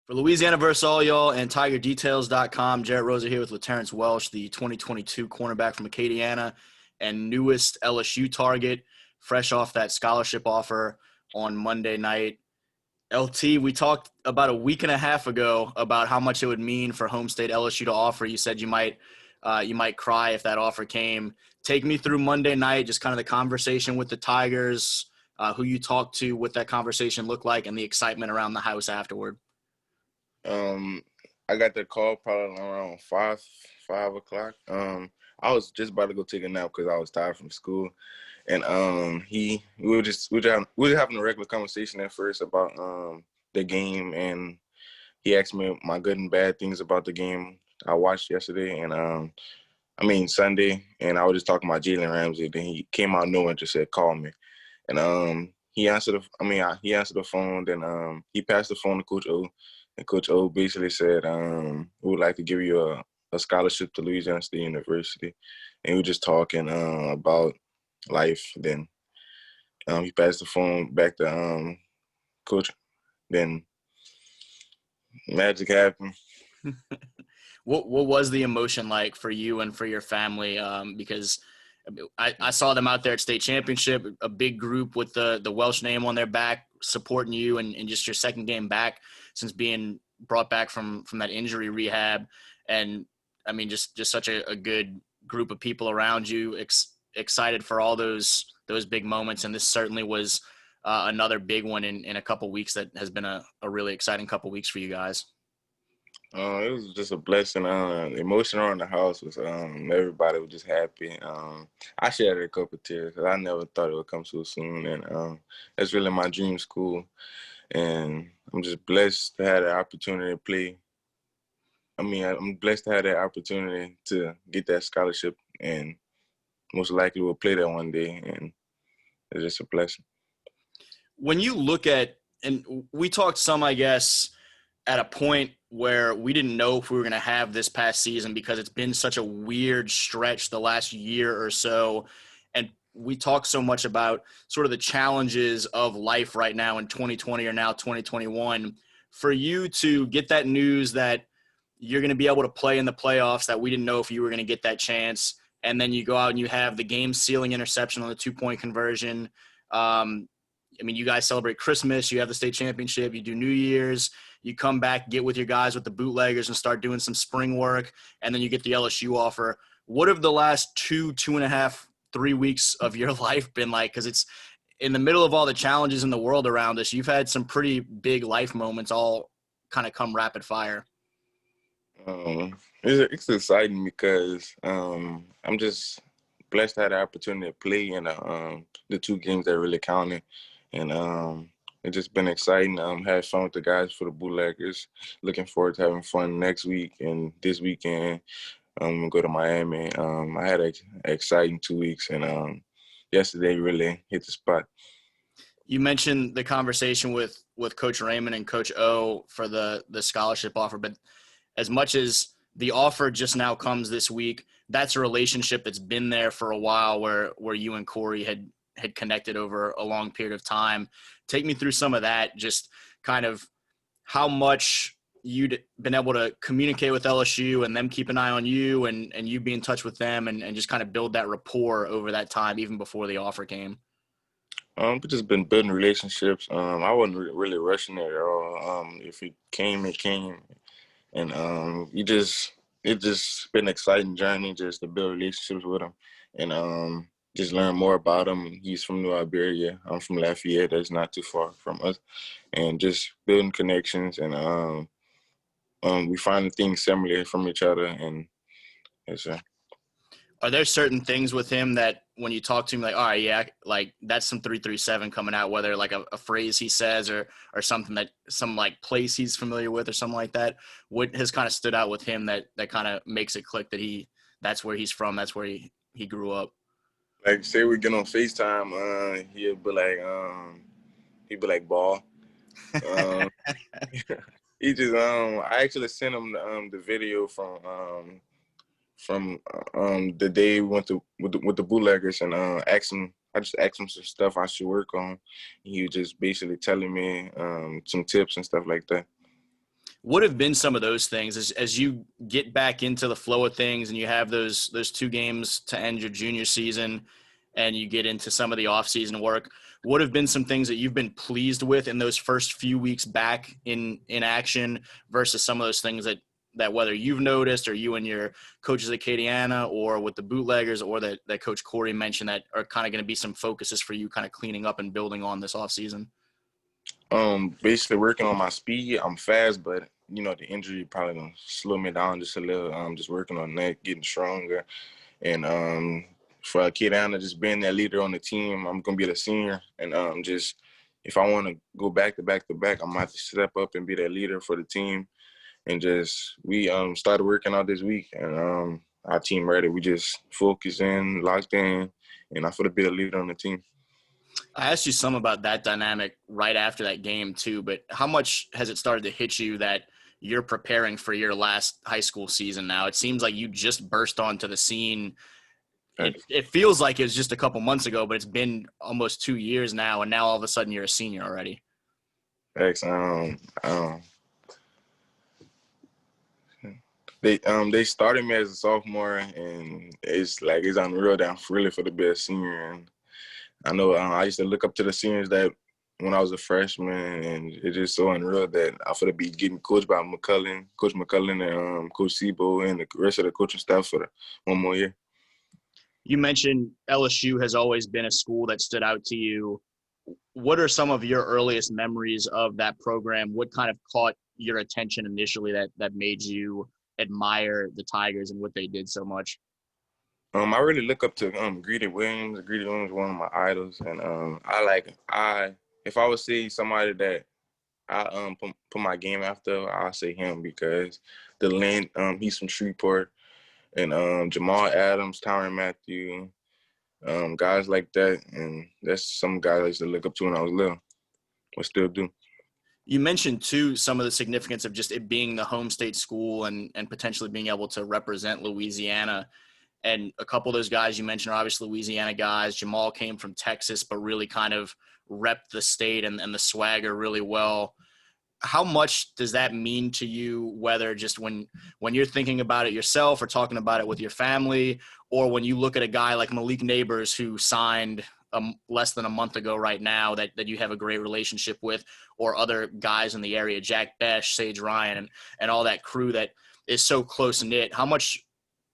For Louisiana versus all y'all and TigerDetails.com, Jarrett Rosa here with Laterrance Welch, the 2022 cornerback from Acadiana and newest LSU target, fresh off that scholarship offer on Monday night. LT, we talked about a week and a half ago about how much it would mean for home state LSU to offer. You said you might cry if that offer came. Take me through Monday night, just kind of the conversation with the Tigers, who you talked to, what that conversation looked like, and the excitement around the house afterward. I got the call probably around 5 o'clock. I was just about to go take a nap because I was tired from school, and we were just having a regular conversation at first about the game, and he asked me my good and bad things about the game I watched yesterday, and Sunday, and I was just talking about Jalen Ramsey. Then he came out of nowhere and just said, "Call me," and he answered he answered the phone. Then he passed the phone to Coach O. And Coach O basically said, we would like to give you a scholarship to Louisiana State University. And we were just talking about life. Then he passed the phone back to Coach. Then magic happened. What was the emotion like for you and for your family? Because I saw them out there at state championship, a big group with the Welsh name on their back, supporting you and just your second game back since being brought back from that injury rehab. And I mean, just such a good group of people around you, excited for all those big moments. And this certainly was another big one in a couple weeks that has been a really exciting couple weeks for you guys. It was just a blessing. The emotion around the house was everybody was just happy. I shed a couple of tears because I never thought it would come so soon, and it's really my dream school. And I'm just blessed to have the opportunity to play. I'm blessed to have that opportunity to get that scholarship, and most likely will play there one day, and it's just a blessing. When you look at, and we talked some, I guess, at a point where we didn't know if we were going to have this past season because it's been such a weird stretch the last year or so. And we talk so much about sort of the challenges of life right now in 2020 or now 2021. For you to get that news that you're going to be able to play in the playoffs, that we didn't know if you were going to get that chance, and then you go out and you have the game-sealing interception on the two-point conversion. You guys celebrate Christmas, you have the state championship, you do New Year's, you come back, get with your guys with the bootleggers and start doing some spring work, and then you get the LSU offer. What have the last 2.5, 3 weeks of your life been like? Because it's in the middle of all the challenges in the world around us. You've had some pretty big life moments all kind of come rapid fire. It's exciting because I'm just blessed to have the opportunity to play in the two games that really counted. And it's just been exciting. Had fun with the guys for the bootleggers. Looking forward to having fun next week and this weekend. I'm going to go to Miami. I had an exciting 2 weeks, and yesterday really hit the spot. You mentioned the conversation with Coach Raymond and Coach O for the scholarship offer, but as much as the offer just now comes this week, that's a relationship that's been there for a while where you and Corey had connected over a long period of time. Take me through some of that, just kind of how much you'd been able to communicate with LSU and them keep an eye on you and you be in touch with them and just kind of build that rapport over that time, even before the offer came. We've just been building relationships. I wasn't really rushing it at all. If it came, it came. And it's just been an exciting journey just to build relationships with him and just learn more about him. He's from New Iberia. I'm from Lafayette. That's not too far from us. And just building connections and we find things similar from each other. And yes, sir. Are there certain things with him that when you talk to him, like, all right, yeah, like that's some 337 coming out, whether like a phrase he says or something that some like place he's familiar with or something like that? What has kind of stood out with him that kind of makes it click that that's where he's from, that's where he grew up? Like say we get on FaceTime, he'd be like ball. He just I actually sent him the video from the day we went to with the bootleggers and I just asked him some stuff I should work on. He was just basically telling me some tips and stuff like that. What have been some of those things as you get back into the flow of things and you have those 2 games to end your junior season and you get into some of the off-season work? What have been some things that you've been pleased with in those first few weeks back in action versus some of those things that whether you've noticed or you and your coaches at Acadiana or with the bootleggers or that Coach Corey mentioned that are kind of going to be some focuses for you kind of cleaning up and building on this offseason? Basically working on my speed. I'm fast, but the injury probably gonna slow me down just a little. Just working on that, getting stronger, and for Acadiana, just being that leader on the team. I'm gonna be the senior, and just if I want to go back to back to back, I'm gonna have to step up and be that leader for the team. And just we started working out this week, and our team ready. We just focused in, locked in, and I feel to be the leader on the team. I asked you some about that dynamic right after that game too, but how much has it started to hit you that you're preparing for your last high school season now? It seems like you just burst onto the scene. It feels like it was just a couple months ago, but it's been almost 2 years now, and now all of a sudden you're a senior already. Thanks. They started me as a sophomore, and it's unreal that I'm really for the best senior. And I know I used to look up to the seniors that when I was a freshman, and it's just so unreal that I feel to be getting coached by Coach McCullin, and Coach Sebo, and the rest of the coaching staff for one more year. You mentioned LSU has always been a school that stood out to you. What are some of your earliest memories of that program? What kind of caught your attention initially that made you admire the Tigers and what they did so much? I really look up to Greedy Williams. Greedy Williams is one of my idols, and if I would see somebody that I put my game after, I'll say him because the length. He's from Shreveport, and Jamal Adams, Tyrann Matthew, guys like that, and that's some guys I used to look up to when I was little, but still do. You mentioned too some of the significance of just it being the home state school and potentially being able to represent Louisiana. And a couple of those guys you mentioned are obviously Louisiana guys. Jamal came from Texas, but really kind of repped the state and the swagger really well. How much does that mean to you, whether just when you're thinking about it yourself or talking about it with your family, or when you look at a guy like Malik Neighbors who signed less than a month ago right now that you have a great relationship with, or other guys in the area, Jack Besh, Sage Ryan, and all that crew that is so close-knit? How much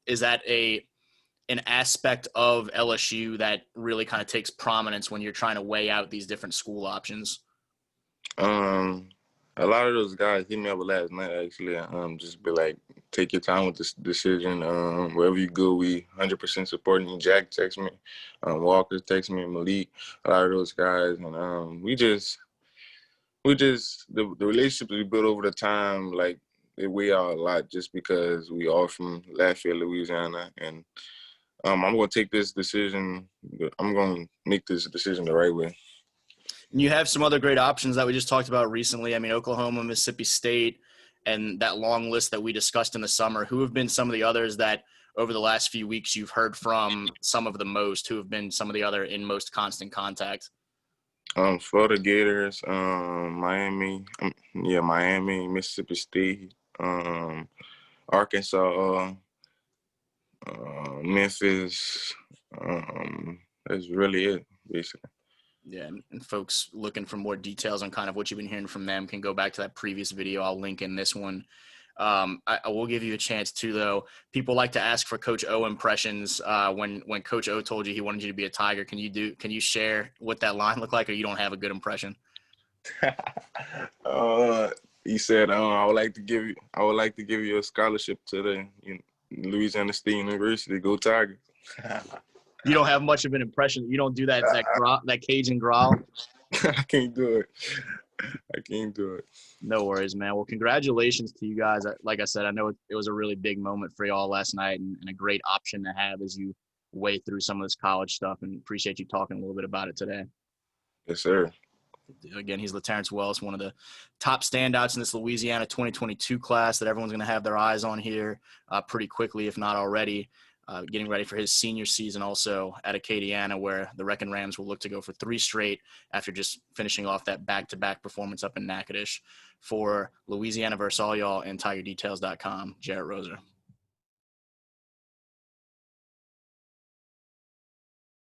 is that an aspect of LSU that really kind of takes prominence when you're trying to weigh out these different school options? A lot of those guys hit me up last night, actually. Just be like, take your time with this decision. Wherever you go, we 100% supporting you. Jack texts me. Walker texts me. Malik. A lot of those guys. And the relationships we built over the time, like, they weigh out a lot just because we all from Lafayette, Louisiana. And I'm going to take this decision. I'm going to make this decision the right way. And you have some other great options that we just talked about recently. I mean, Oklahoma, Mississippi State, and that long list that we discussed in the summer. Who have been some of the others that over the last few weeks you've heard from some of the most? Who have been some of the other in most constant contact? Florida Gators, Miami, Mississippi State, Arkansas, Memphis. That's really it, basically. Yeah, and folks looking for more details on kind of what you've been hearing from them can go back to that previous video. I'll link in this one. I will give you a chance too, though. People like to ask for Coach O impressions. When Coach O told you he wanted you to be a Tiger, can you share what that line looked like, or you don't have a good impression? He said, "I would like to give you a scholarship to the Louisiana State University. Go Tigers." You don't have much of an impression. You don't do that Cajun growl. I can't do it. No worries, man. Well, congratulations to you guys. Like I said, I know it was a really big moment for y'all last night and a great option to have as you weigh through some of this college stuff, and appreciate you talking a little bit about it today. Yes, sir. Again, he's Laterrance Welch, one of the top standouts in this Louisiana 2022 class that everyone's going to have their eyes on here pretty quickly, if not already. getting ready for his senior season also at Acadiana, where the Wrecking Rams will look to go for 3 straight after just finishing off that back-to-back performance up in Natchitoches. For Louisiana versus all y'all and TigerDetails.com, Jarrett Roser.